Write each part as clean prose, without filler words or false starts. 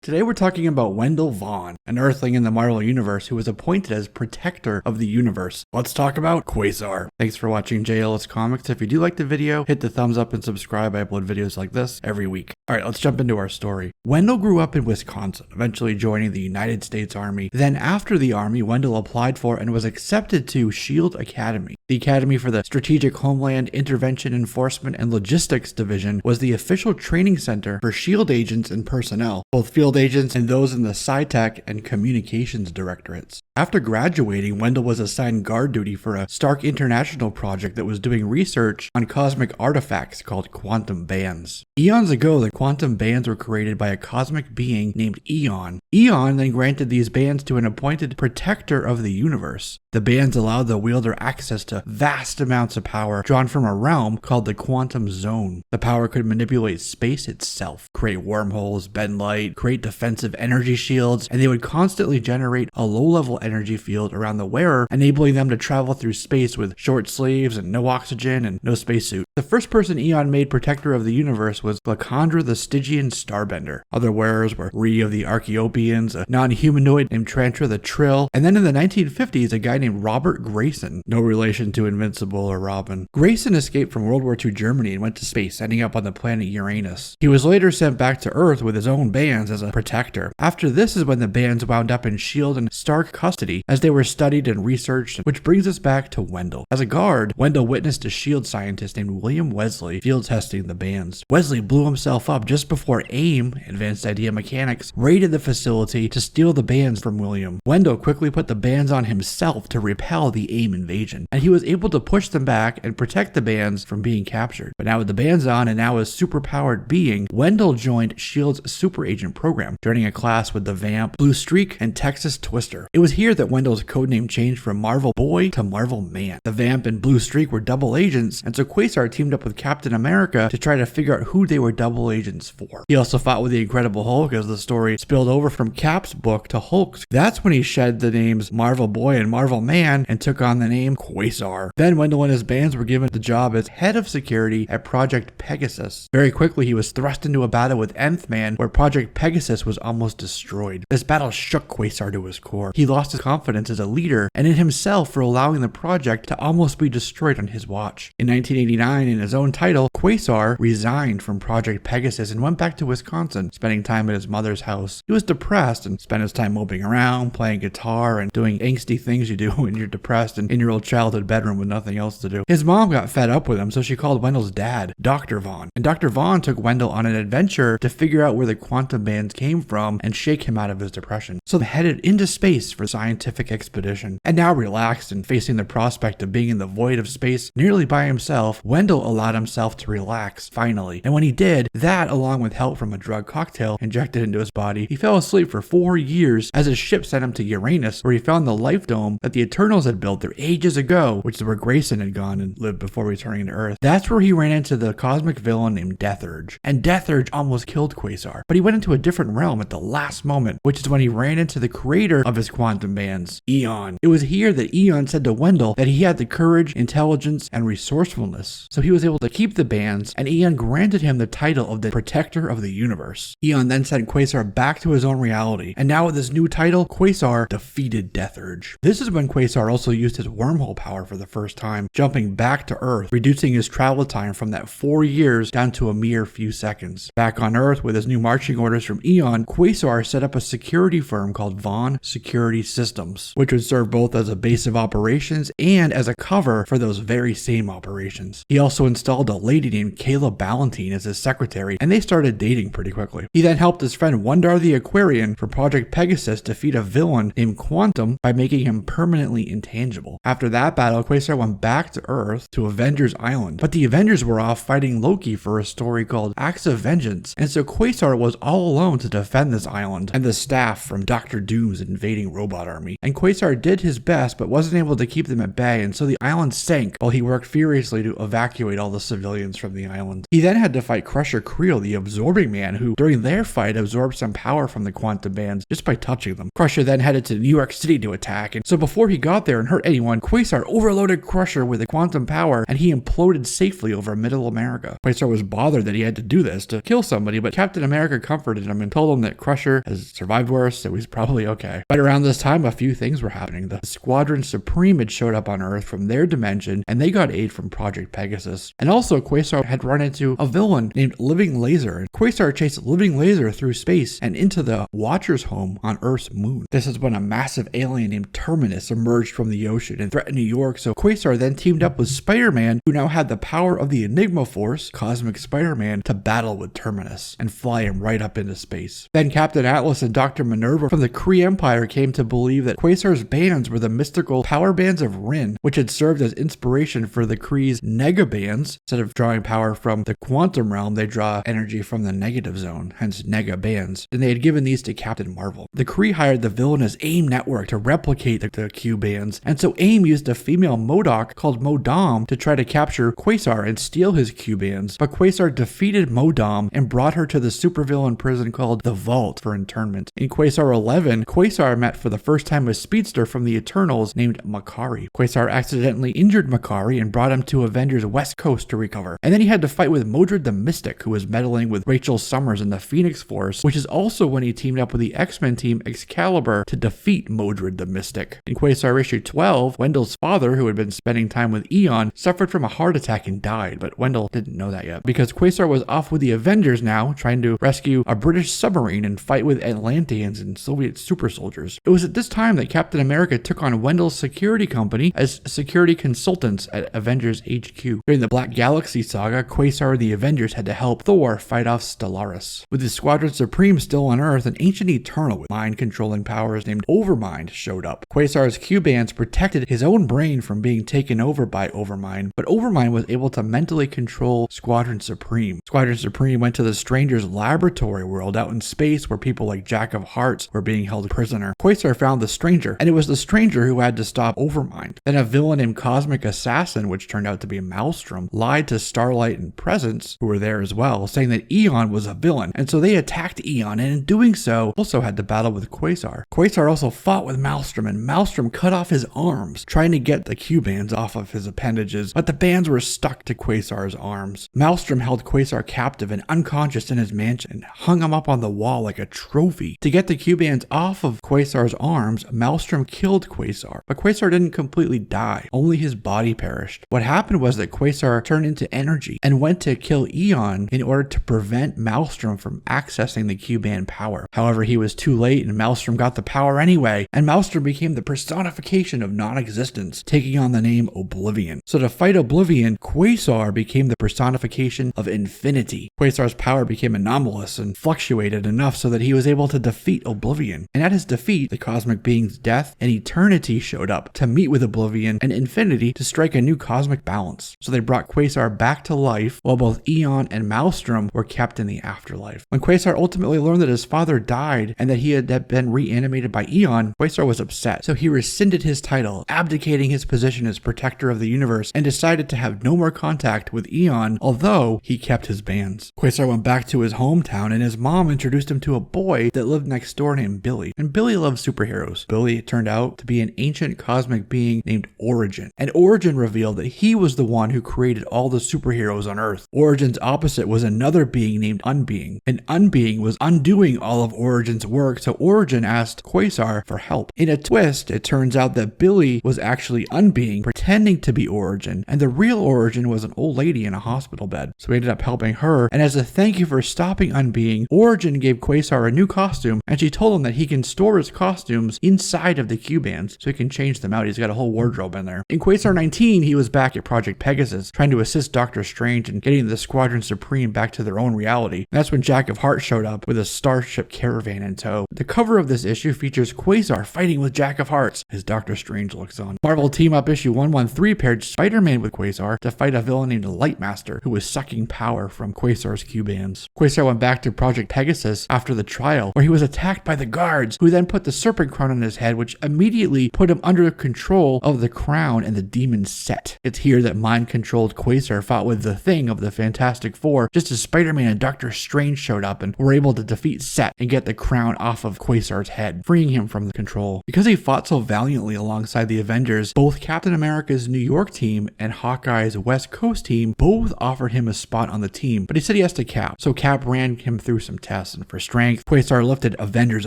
Today we're talking about Wendell Vaughn, an Earthling in the Marvel Universe who was appointed as Protector of the Universe. Let's talk about Quasar. Thanks for watching JLS Comics. If you do like the video, hit the thumbs up and subscribe. I upload videos like this every week. Alright, let's jump into our story. Wendell grew up in Wisconsin, eventually joining the United States Army. Then after the Army, Wendell applied for and was accepted to S.H.I.E.L.D. Academy. The Academy for the Strategic Homeland Intervention Enforcement and Logistics Division was the official training center for S.H.I.E.L.D. agents and personnel, both field agents and those in the SciTech and Communications Directorates. After graduating, Wendell was assigned guard duty for a Stark International project that was doing research on cosmic artifacts called quantum bands. Eons ago, the quantum bands were created by a cosmic being named Eon. Eon then granted these bands to an appointed protector of the universe. The bands allowed the wielder access to vast amounts of power drawn from a realm called the quantum zone. The power could manipulate space itself, create wormholes, bend light, create defensive energy shields, and they would constantly generate a low-level energy field around the wearer, enabling them to travel through space with short sleeves and no oxygen and no spacesuit. The first person Eon made protector of the universe was Glacandra the Stygian Starbender. Other wearers were Rhee of the Archeopians, a non-humanoid named Trantra the Trill, and then in the 1950s, a guy named Robert Grayson, no relation to Invincible or Robin. Grayson escaped from World War II Germany and went to space, ending up on the planet Uranus. He was later sent back to Earth with his own bands as a protector. After this is when the bands wound up in S.H.I.E.L.D. and Stark custody as they were studied and researched, which brings us back to Wendell. As a guard, Wendell witnessed a S.H.I.E.L.D. scientist named William Wesley field testing the bands. Wesley blew himself up just before AIM, Advanced Idea Mechanics, raided the facility to steal the bands from William. Wendell quickly put the bands on himself to repel the AIM invasion, and he was able to push them back and protect the bands from being captured. But now with the bands on and now a superpowered being, Wendell joined S.H.I.E.L.D.'s super agent program, joining a class with the Vamp, Blue Streak, and Texas Twister. It was here that Wendell's codename changed from Marvel Boy to Marvel Man. The Vamp and Blue Streak were double agents, and so Quasar teamed up with Captain America to try to figure out who they were double agents for. He also fought with the Incredible Hulk as the story spilled over from Cap's book to Hulk's. That's when he shed the names Marvel Boy and Marvel Man and took on the name Quasar. Then Wendell and his bands were given the job as head of security at Project Pegasus. Very quickly, he was thrust into a battle with Nth Man where Project Pegasus was almost destroyed. This battle shook Quasar to his core. He lost his confidence as a leader and in himself for allowing the project to almost be destroyed on his watch. In 1989, in his own title, Quasar resigned from Project Pegasus and went back to Wisconsin, spending time at his mother's house. He was depressed and spent his time moping around, playing guitar, and doing angsty things you do when you're depressed and in your old childhood bedroom with nothing else to do. His mom got fed up with him, so she called Wendell's dad, Dr. Vaughn. And Dr. Vaughn took Wendell on an adventure to figure out where the quantum bands came from and shake him out of his depression. So they headed into space for a scientific expedition. And now relaxed and facing the prospect of being in the void of space nearly by himself, Wendell allowed himself to relax finally. And when he did, that along with help from a drug cocktail injected into his body, he fell asleep for 4 years as his ship sent him to Uranus, where he found the life dome that the Eternals had built there ages ago, which is where Grayson had gone and lived before returning to Earth. That's where he ran into the cosmic villain named Death Urge. And Death Urge almost killed Quasar, but he went into a different realm at the last moment, which is when he ran into the creator of his quantum bands, Eon. It was here that Eon said to Wendell that he had the courage, intelligence, and resourcefulness, so he was able to keep the bands, and Eon granted him the title of the Protector of the Universe. Eon then sent Quasar back to his own reality, and now with his new title, Quasar defeated Death Urge. This is when Quasar also used his wormhole power for the first time, jumping back to Earth, reducing his travel time from that 4 years down to a mere few seconds. Back on Earth, with his new marching orders from Eon, Quasar set up a security firm called Vaughn Security Systems, which would serve both as a base of operations and as a cover for those very same operations. He also installed a lady named Kayla Ballantine as his secretary, and they started dating pretty quickly. He then helped his friend Wundar the Aquarian for Project Pegasus defeat a villain named Quantum by making him permanently intangible. After that battle, Quasar went back to Earth to Avengers Island, but the Avengers were off fighting Loki for a story called Acts of Vengeance, and so Quasar was all alone to defend this island and the staff from Dr. Doom's invading robot army. And Quasar did his best but wasn't able to keep them at bay, and so the island sank while he worked furiously to evacuate all the civilians from the island. He then had to fight Crusher Creel Creel, the absorbing man, who during their fight absorbed some power from the quantum bands just by touching them. Crusher then headed to New York City to attack, and so before he got there and hurt anyone, Quasar overloaded Crusher with the quantum power and he imploded safely over Middle America. Quasar was bothered that he had to do this to kill somebody, but Captain America comforted him and told him that Crusher has survived worse, so he's probably okay. But around this time, a few things were happening. The Squadron Supreme had showed up on Earth from their dimension, and they got aid from Project Pegasus. And also, Quasar had run into a villain named Living Laser, and Quasar chased Living Laser through space and into the Watcher's home on Earth's moon. This is when a massive alien named Terminus emerged from the ocean and threatened New York, so Quasar then teamed up with Spider-Man, who now had the power of the Enigma Force, Cosmic Spider-Man, to battle with Terminus and fly him right up into space. Then Captain Atlas and Dr. Minerva from the Kree Empire came to believe that Quasar's bands were the mystical power bands of Rin, which had served as inspiration for the Kree's nega bands. Instead of drawing power from the quantum realm, they draw energy from the negative zone, hence nega bands, and they had given these to Captain Marvel. The Kree hired the villainous AIM network to replicate the Q bands, and so AIM used a female MODOK called Modom to try to capture Quasar and steal his Q bands, but Quasar defeated Modom and brought her to the supervillain prison called the Vault for internment. In Quasar 11, Quasar met for the first time a speedster from the Eternals named Makari. Quasar accidentally injured Makari and brought him to Avenger's West Coast to recover. And then he had to fight with Modred the Mystic, who was meddling with Rachel Summers and the Phoenix Force, which is also when he teamed up with the X-Men team Excalibur to defeat Modred the Mystic. In Quasar issue 12, Wendell's father, who had been spending time with Eon, suffered from a heart attack and died, but Wendell didn't know that yet, because Quasar was off with the Avengers now, trying to rescue a British submarine and fight with Atlanteans and Soviet super soldiers. It was at this time that Captain America took on Wendell's security company as security consultants at Avengers HQ. During the Black Galaxy saga, Quasar and the Avengers had to help Thor fight off Stellaris. With the Squadron Supreme still on Earth, an ancient Eternal with mind-controlling powers named Overmind showed up. Quasar's Q-bands protected his own brain from being taken over by Overmind, but Overmind was able to mentally control Squadron Supreme. Squadron Supreme went to the Stranger's laboratory world out in space where people like Jack of Hearts were being held prisoner. Quasar found the Stranger, and it was the Stranger who had to stop Overmind. Then a villain named Cosmic Assassin, which turned out to be Maelstrom, lied to Starlight and Presence, who were there as well, saying that Eon was a villain, and so they attacked Eon, and in doing so, also had to battle with Quasar. Quasar also fought with Maelstrom, and Maelstrom cut off his arms, trying to get the Q-bands off of his appendages, but the bands were stuck to Quasar's arms. Maelstrom held Quasar captive and unconscious in his mansion, and hung him up on the wall like a trophy. To get the Q-bands off of Quasar's arms, Maelstrom killed Quasar, but Quasar didn't completely die, only his body perished. What happened was that Quasar turned into energy and went to kill Eon in order to prevent Maelstrom from accessing the Q-band power. However, he was too late and Maelstrom got the power anyway, and Maelstrom became the personification of non-existence, taking on the name Oblivion. So to fight Oblivion, Quasar became the personification of infinity. Quasar's power became anomalous and fluctuated enough so that he was able to defeat Oblivion. And at his defeat, the cosmic being's death and eternity showed up to meet with Oblivion and infinity to strike a new cosmic balance. So they brought Quasar back to life while both Eon and Maelstrom were kept in the afterlife. When Quasar ultimately learned that his father died and that he had been reanimated by Eon, Quasar was upset. So he rescinded his title, abdicating his position as protector of the universe, and decided to have no more contact with Eon, although he kept his bands. Quasar went back to his hometown and his mom introduced him to a boy that lived next door named Billy. And Billy loved superheroes. Billy turned out to be an ancient cosmic being named Origin. And Origin revealed that he was the one who created all the superheroes on Earth. Origin's opposite was another being named Unbeing. And Unbeing was undoing all of Origin's work, so Origin asked Quasar for help. In a twist, it turns out that Billy was actually Unbeing, pretending to be Origin, and the real Origin was an old lady in a hospital bed. So he ended up helping her, and as a thank you for stopping Unbeing, Origin gave Quasar a new costume, and she told him that he can store his costumes inside of the Q-bands, so he can change them out. He's got a whole wardrobe in there. In Quasar 19, he was back at Project Pegasus, trying to assist Doctor Strange in getting the Squadron Supreme back to their own reality. And that's when Jack of Hearts showed up with a starship caravan in tow. The cover of this issue features Quasar fighting with Jack of Hearts as Doctor Strange looks on. Marvel Team Up issue 113 paired Spider-Man with Quasar to fight a villain named Lightmaster, who was sucking power from Quasar's Q-bands. Quasar went back to Project Pegasus after the trial, where he was attacked by the guards, who then put the serpent crown on his head, which immediately put him under control of the crown and the demon Set. It's here that mind-controlled Quasar fought with the Thing of the Fantastic Four just to Spider-Man and Doctor Strange showed up and were able to defeat Set and get the crown off of Quasar's head, freeing him from the control. Because he fought so valiantly alongside the Avengers, both Captain America's New York team and Hawkeye's West Coast team both offered him a spot on the team, but he said yes to Cap. So Cap ran him through some tests, and for strength, Quasar lifted Avengers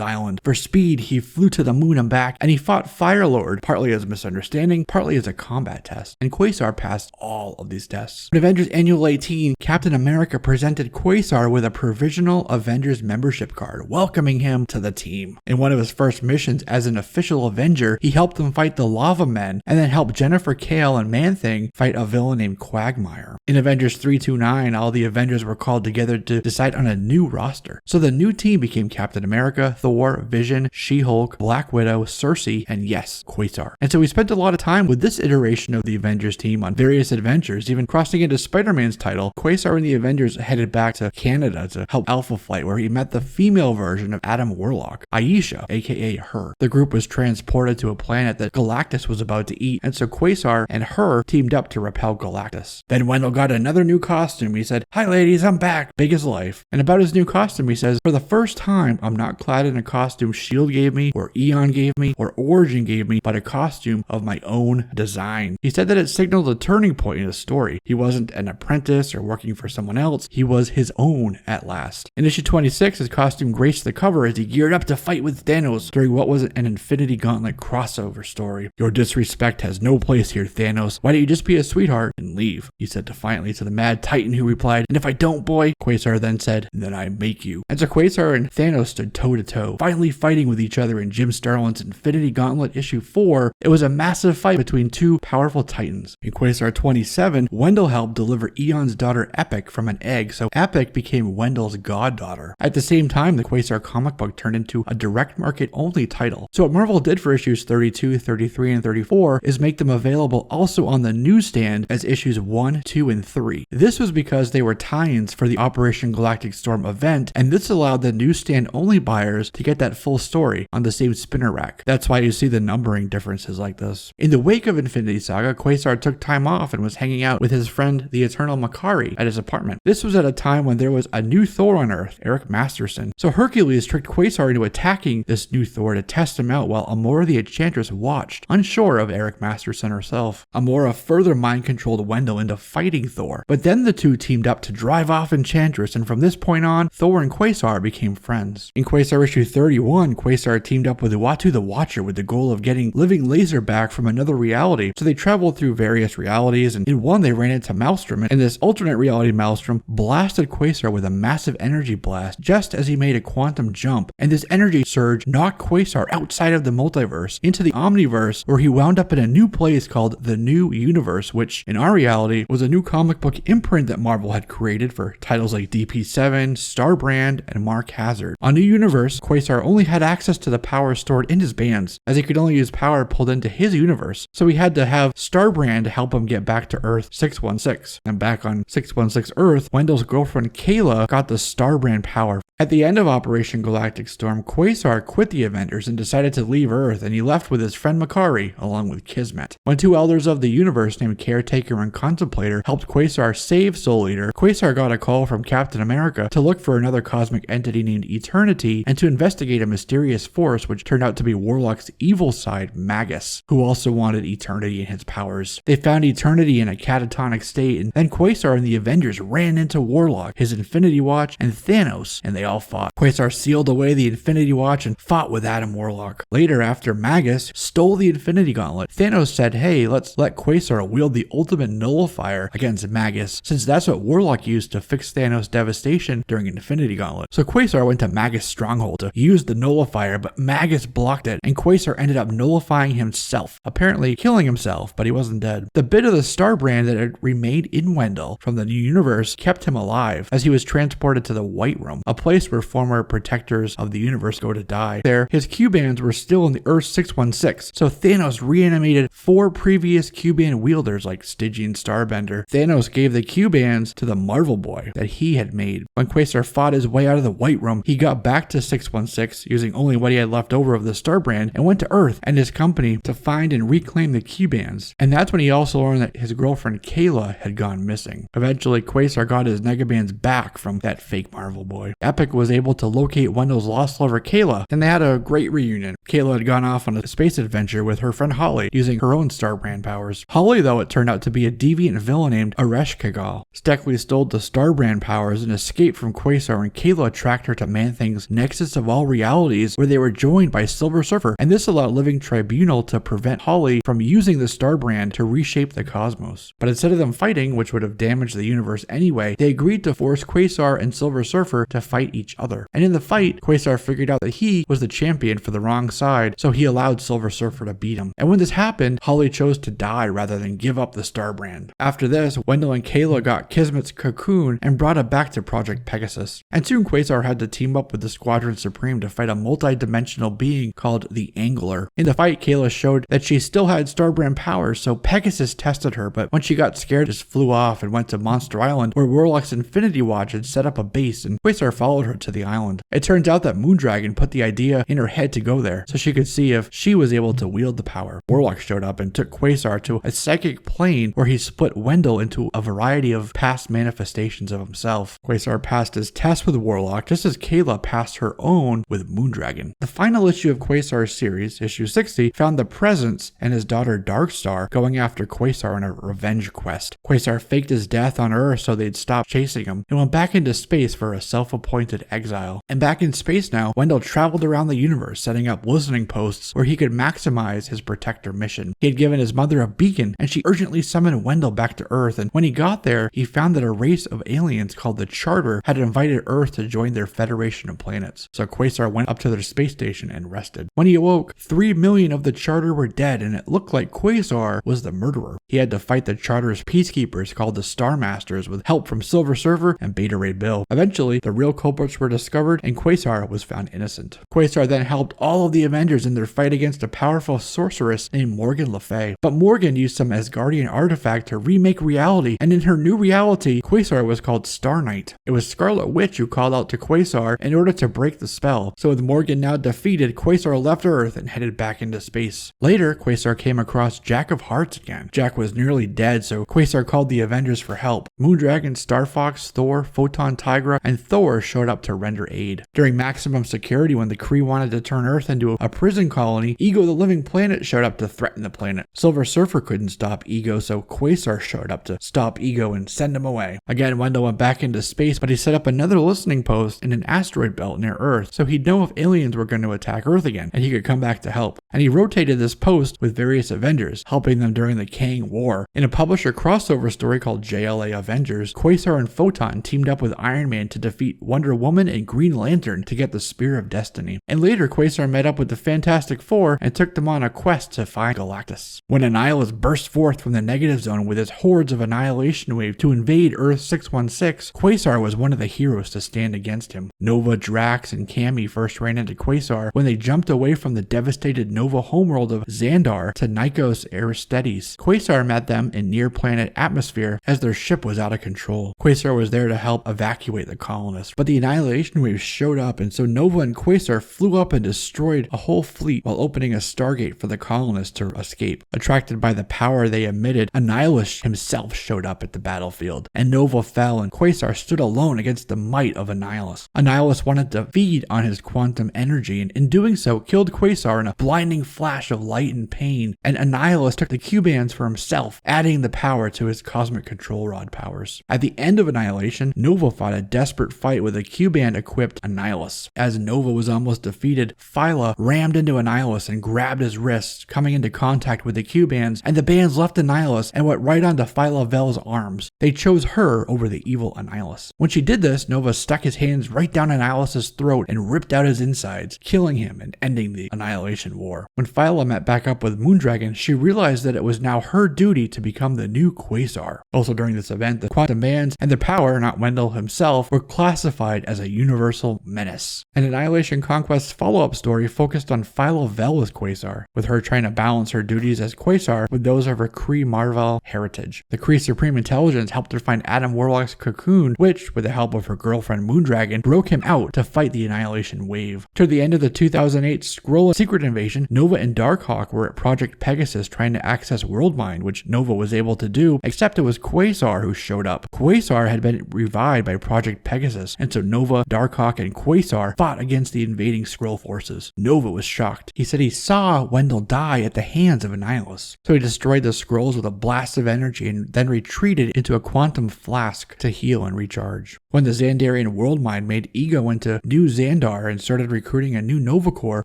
Island. For speed, he flew to the moon and back, and he fought Firelord, partly as a misunderstanding, partly as a combat test, and Quasar passed all of these tests. In Avengers Annual 18, Captain America presented Quasar with a provisional Avengers membership card, welcoming him to the team. In one of his first missions as an official Avenger, he helped them fight the Lava Men, and then helped Jennifer Kale and Man-Thing fight a villain named Quagmire. In Avengers 329, all the Avengers were called together to decide on a new roster. So the new team became Captain America, Thor, Vision, She-Hulk, Black Widow, Cersei, and yes, Quasar. And so we spent a lot of time with this iteration of the Avengers team on various adventures, even crossing into Spider-Man's title. Quasar and the Avengers headed back to Canada to help Alpha Flight, where he met the female version of Adam Warlock, Aisha, aka Her. The group was transported to a planet that Galactus was about to eat, and so Quasar and Her teamed up to repel Galactus. Then Wendell got another new costume. He said, "Hi ladies, I'm back," big as life. And about his new costume, he says, "For the first time, I'm not clad in a costume S.H.I.E.L.D. gave me, or Eon gave me, or Origin gave me, but a costume of my own design." He said that it signaled a turning point in his story. He wasn't an apprentice or working for someone else. He was his own at last. In issue 26, his costume graced the cover as he geared up to fight with Thanos during what was an Infinity Gauntlet crossover story. "Your disrespect has no place here, Thanos. Why don't you just be a sweetheart and leave?" he said defiantly to the Mad Titan, who replied, "And if I don't, boy," Quasar then said, "then I make you." And so Quasar and Thanos stood toe to toe, finally fighting with each other in Jim Starlin's Infinity Gauntlet issue 4. It was a massive fight between two powerful titans. In Quasar 27, Wendell helped deliver Eon's daughter Epic from an egg, so Epic became Wendell's goddaughter. At the same time, the Quasar comic book turned into a direct market only title. So what Marvel did for issues 32, 33, and 34 is make them available also on the newsstand as issues 1, 2, and 3. This was because they were tie-ins for the Operation Galactic Storm event, and this allowed the newsstand only buyers to get that full story on the same spinner rack. That's why you see the numbering differences like this. In the wake of Infinity Saga, Quasar took time off and was hanging out with his friend the Eternal Makari at his apartment. This was at a time when there was a new Thor on Earth, Eric Masterson. So Hercules tricked Quasar into attacking this new Thor to test him out while Amora the Enchantress watched, unsure of Eric Masterson herself. Amora further mind-controlled Wendell into fighting Thor, but then the two teamed up to drive off Enchantress, and from this point on, Thor and Quasar became friends. In Quasar issue 31, Quasar teamed up with Uatu the Watcher with the goal of getting Living Laser back from another reality, so they traveled through various realities, and in one they ran into Maelstrom, and this alternate reality Maelstrom blasted Quasar with a massive energy blast just as he made a quantum jump, and this energy surge knocked Quasar outside of the multiverse into the omniverse, where he wound up in a new place called the New Universe, which in our reality was a new comic book imprint that Marvel had created for titles like DP7, Starbrand, and Mark Hazard. On New Universe, Quasar only had access to the power stored in his bands, as he could only use power pulled into his universe, so he had to have Starbrand to help him get back to Earth 616. And back on 616 Earth, Wendell's girlfriend Kayla got the Starbrand power. At the end of Operation Galactic Storm, Quasar quit the Avengers and decided to leave Earth, and he left with his friend Makari, along with Kismet. When two elders of the universe named Caretaker and Contemplator helped Quasar save Soul Eater, Quasar got a call from Captain America to look for another cosmic entity named Eternity and to investigate a mysterious force which turned out to be Warlock's evil side, Magus, who also wanted Eternity in his powers. They found Eternity in a catatonic state, and then Quasar and the Avengers ran into Warlock, his Infinity Watch, and Thanos, and they all fought. Quasar sealed away the Infinity Watch and fought with Adam Warlock. Later, after Magus stole the Infinity Gauntlet, Thanos said, "Hey, let's let Quasar wield the ultimate nullifier against Magus, since that's what Warlock used to fix Thanos' devastation during Infinity Gauntlet." So Quasar went to Magus' stronghold to use the nullifier, but Magus blocked it, and Quasar ended up nullifying himself, apparently killing himself, but he wasn't dead. The bit of the Starbrand that had remained in Wendell from the New Universe kept him alive, as he was transported to the White Room, a place place where former protectors of the universe go to die. There, his Q-bands were still in the Earth 616, so Thanos reanimated 4 previous Q-band wielders like Stygian Starbender. Thanos gave the Q-bands to the Marvel Boy that he had made. When Quasar fought his way out of the White Room, he got back to 616 using only what he had left over of the Starbrand and went to Earth and his company to find and reclaim the Q-bands. And that's when he also learned that his girlfriend Kayla had gone missing. Eventually, Quasar got his Negabands back from that fake Marvel Boy. Epic was able to locate Wendell's lost lover Kayla, and they had a great reunion. Kayla had gone off on a space adventure with her friend Holly, using her own Starbrand powers. Holly, though, it turned out to be a deviant villain named Ereshkigal. Steckley stole the Starbrand powers and escaped from Quasar, and Kayla tracked her to Man-Thing's Nexus of All Realities, where they were joined by Silver Surfer, and this allowed Living Tribunal to prevent Holly from using the Starbrand to reshape the cosmos. But instead of them fighting, which would have damaged the universe anyway, they agreed to force Quasar and Silver Surfer to fight each other. And in the fight, Quasar figured out that he was the champion for the wrong side, so he allowed Silver Surfer to beat him. And when this happened, Holly chose to die rather than give up the Starbrand. After this, Wendell and Kayla got Kismet's cocoon and brought it back to Project Pegasus. And soon Quasar had to team up with the Squadron Supreme to fight a multi-dimensional being called the Angler. In the fight, Kayla showed that she still had Starbrand powers, so Pegasus tested her, but when she got scared, just flew off and went to Monster Island, where Warlock's Infinity Watch had set up a base, and Quasar followed her to the island. It turns out that Moondragon put the idea in her head to go there, so she could see if she was able to wield the power. Warlock showed up and took Quasar to a psychic plane where he split Wendell into a variety of past manifestations of himself. Quasar passed his test with Warlock, just as Kayla passed her own with Moondragon. The final issue of Quasar's series, issue 60, found the Presence and his daughter Darkstar going after Quasar in a revenge quest. Quasar faked his death on Earth so they'd stop chasing him and went back into space for a self-appointed exile. And back in space now, Wendell traveled around the universe setting up listening posts where he could maximize his protector mission. He had given his mother a beacon and she urgently summoned Wendell back to Earth, and when he got there, he found that a race of aliens called the Charter had invited Earth to join their Federation of Planets. So Quasar went up to their space station and rested. When he awoke, 3 million of the Charter were dead and it looked like Quasar was the murderer. He had to fight the Charter's peacekeepers called the Star Masters with help from Silver Surfer and Beta Ray Bill. Eventually, the real culprits were discovered and Quasar was found innocent. Quasar then helped all of the Avengers in their fight against a powerful sorceress named Morgan Le Fay. But Morgan used some Asgardian artifact to remake reality, and in her new reality, Quasar was called Star Knight. It was Scarlet Witch who called out to Quasar in order to break the spell. So with Morgan now defeated, Quasar left Earth and headed back into space. Later, Quasar came across Jack of Hearts again. Jack was nearly dead, so Quasar called the Avengers for help. Moondragon, Star Fox, Thor, Photon Tigra, and Thor showed up to render aid. During maximum security, when the Kree wanted to turn Earth into a prison colony, Ego the Living Planet showed up to threaten the planet. Silver Surfer couldn't stop Ego, so Quasar showed up to stop Ego and send him away. Again, Wendell went back into space, but he set up another listening post in an asteroid belt near Earth, so he'd know if aliens were going to attack Earth again, and he could come back to help. And he rotated this post with various Avengers, helping them during the Kang War. In a publisher crossover story called JLA Avengers, Quasar and Photon teamed up with Iron Man to defeat Wonder Woman and Green Lantern to get the Spear of Destiny. And later, Quasar met up with the Fantastic Four and took them on a quest to find Galactus. When Annihilus burst forth from the negative zone with his hordes of Annihilation Wave to invade Earth 616, Quasar was one of the heroes to stand against him. Nova, Drax, and Cammy first ran into Quasar when they jumped away from the devastated Nova homeworld of Xandar to Nikos Aristides. Quasar met them in near-planet atmosphere as their ship was out of control. Quasar was there to help evacuate the colonists, but the Annihilation Wave showed up, and so Nova and Quasar flew up and destroyed a whole fleet while opening a Stargate for the colonists to escape. Attracted by the power they emitted, Annihilus himself showed up at the battlefield, and Nova fell and Quasar stood alone against the might of Annihilus. Annihilus wanted to feed on his quantum energy, and in doing so killed Quasar in a blinding flash of light and pain, and Annihilus took the Q-bands for himself, adding the power to his cosmic control rod powers. At the end of Annihilation, Nova fought a desperate fight with a Q-band equipped Annihilus. As Nova was almost defeated, Phyla Nova rammed into Annihilation and grabbed his wrists, coming into contact with the Q-bands, and the bands left Annihilation and went right onto Phyla-Vell's arms. They chose her over the evil Annihilation. When she did this, Nova stuck his hands right down Annihilation's throat and ripped out his insides, killing him and ending the Annihilation War. When Phyla met back up with Moondragon, she realized that it was now her duty to become the new Quasar. Also during this event, the quantum bands and their power, not Wendell himself, were classified as a universal menace. An Annihilation Conquest follow-up story focused on Phyla-Vell as Quasar, with her trying to balance her duties as Quasar with those of her Kree Marvel heritage. The Kree Supreme Intelligence helped her find Adam Warlock's cocoon, which, with the help of her girlfriend Moondragon, broke him out to fight the Annihilation wave. Toward the end of the 2008 Skrull Secret Invasion, Nova and Darkhawk were at Project Pegasus trying to access Worldmind, which Nova was able to do, except it was Quasar who showed up. Quasar had been revived by Project Pegasus, and so Nova, Darkhawk, and Quasar fought against the invading Skrull forces. Nova was shocked. He said he saw Wendell die at the hands of Annihilus. So he destroyed the Skrulls with a blast of energy and then retreated into a quantum flask to heal and recharge. When the Xandarian Worldmind made Ego into New Xandar and started recruiting a new Nova Corps,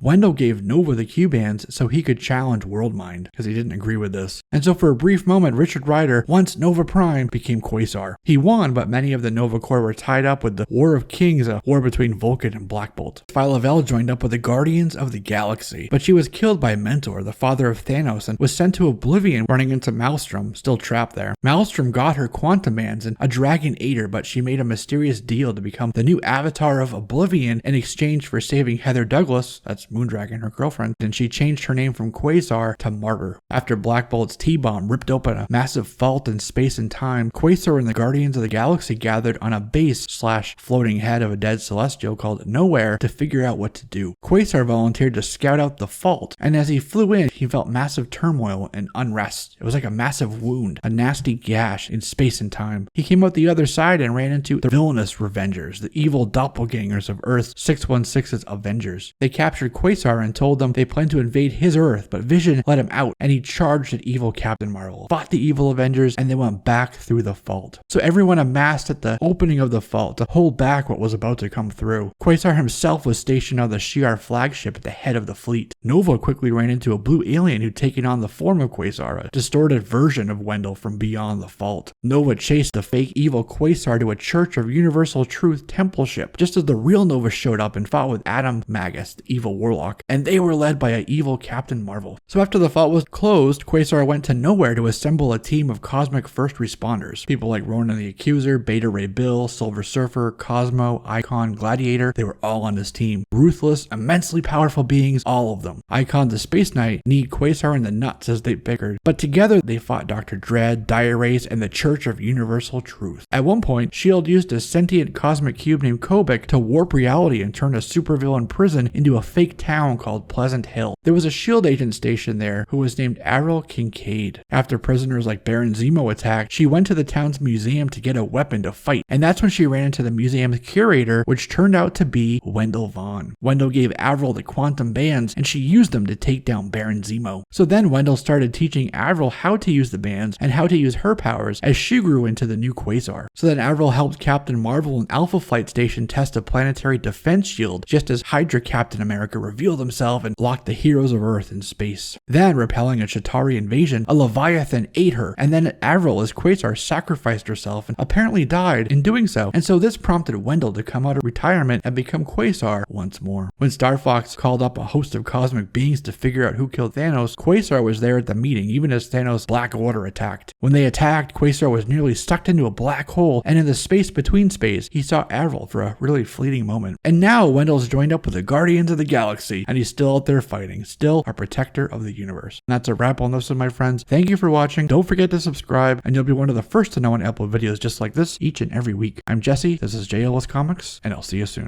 Wendell gave Nova the Q-bands so he could challenge Worldmind, because he didn't agree with this. And so for a brief moment, Richard Rider, once Nova Prime, became Quasar. He won, but many of the Nova Corps were tied up with the War of Kings, a war between Vulcan and Black Bolt. Phyla-Vell joined up with the Guardians of the Galaxy, but she was killed by Mentor, the father of Thanos, and was sent to Oblivion, running into Maelstrom, still trapped there. Maelstrom got her quantum bands and a dragon ate her, but she made a mysterious deal to become the new avatar of Oblivion in exchange for saving Heather Douglas, that's Moondragon, her girlfriend, and she changed her name from Quasar to Martyr. After Black Bolt's T-bomb ripped open a massive fault in space and time, Quasar and the Guardians of the Galaxy gathered on a base/floating head of a dead celestial called Nowhere to figure out what to do. Quasar volunteered to scout out the fault, and as he flew in, he felt massive turmoil and unrest. It was like a massive wound, a nasty gash in space and time. He came out the other side and ran into the villainous Revengers, the evil doppelgangers of Earth 616's Avengers. They captured Quasar and told them they planned to invade his Earth, but Vision let him out, and he charged at evil Captain Marvel, fought the evil Avengers, and they went back through the fault. So everyone amassed at the opening of the fault to hold back what was about to come through. Quasar himself was stationed on the Shi'ar flagship at the head of the fleet. Nova quickly ran into a blue alien who'd taken on the form of Quasar, a distorted version of Wendell from beyond the fault. Nova chased the fake evil Quasar to a Church of Universal Truth temple ship, just as the real Nova showed up and fought with Adam Magus, the evil warlock, and they were led by an evil Captain Marvel. So after the fault was closed, Quasar went to Nowhere to assemble a team of cosmic first responders. People like Ronan the Accuser, Beta Ray Bill, Silver Surfer, Cosmo, Icon, Gladiator, they were all on this team. Ruthless, immensely powerful beings, all of them. Icon the Space Knight kneed Quasar in the nuts as they bickered, but together they fought Dr. Dread, Dire Wraiths, and the Church of Universal Truth. At one point, S.H.I.E.L.D. used a sentient cosmic cube named Kobik to warp reality and turn a supervillain prison into a fake town called Pleasant Hill. There was a S.H.I.E.L.D. agent stationed there who was named Avril Kincaid. After prisoners like Baron Zemo attacked, she went to the town's museum to get a weapon to fight, and that's when she ran into the museum's curator, which turned out to be Wendell Vaughn. Wendell gave Avril the quantum bands, and she used them to take down Baron Zemo. So then Wendell started teaching Avril how to use the bands and how to use her powers as she grew into the new Quasar. So then Avril helped Captain Marvel and Alpha Flight Station test a planetary defense shield, just as Hydra Captain America revealed himself and locked the heroes of Earth in space. Then, repelling a Chitauri invasion, a Leviathan ate her, and then Avril as Quasar sacrificed herself and apparently died in doing so, and so this prompted Wendell to come out of retirement and become Quasar once more. When Star Fox called up a host of cosmic beings to figure out who killed Thanos, Quasar was there at the meeting, even as Thanos' Black Order attacked. When they attacked, Quasar was nearly sucked into a black hole, and in the space between space, he saw Avril for a really fleeting moment. And now Wendell's joined up with the Guardians of the Galaxy, and he's still out there fighting, still our protector of the universe. And that's a wrap on this one, my friends. Thank you for watching. Don't forget to subscribe, and you'll be one of the first to know when I upload videos just like this each and every week. I'm Jesse, this is JLS Comics, and I'll see you soon.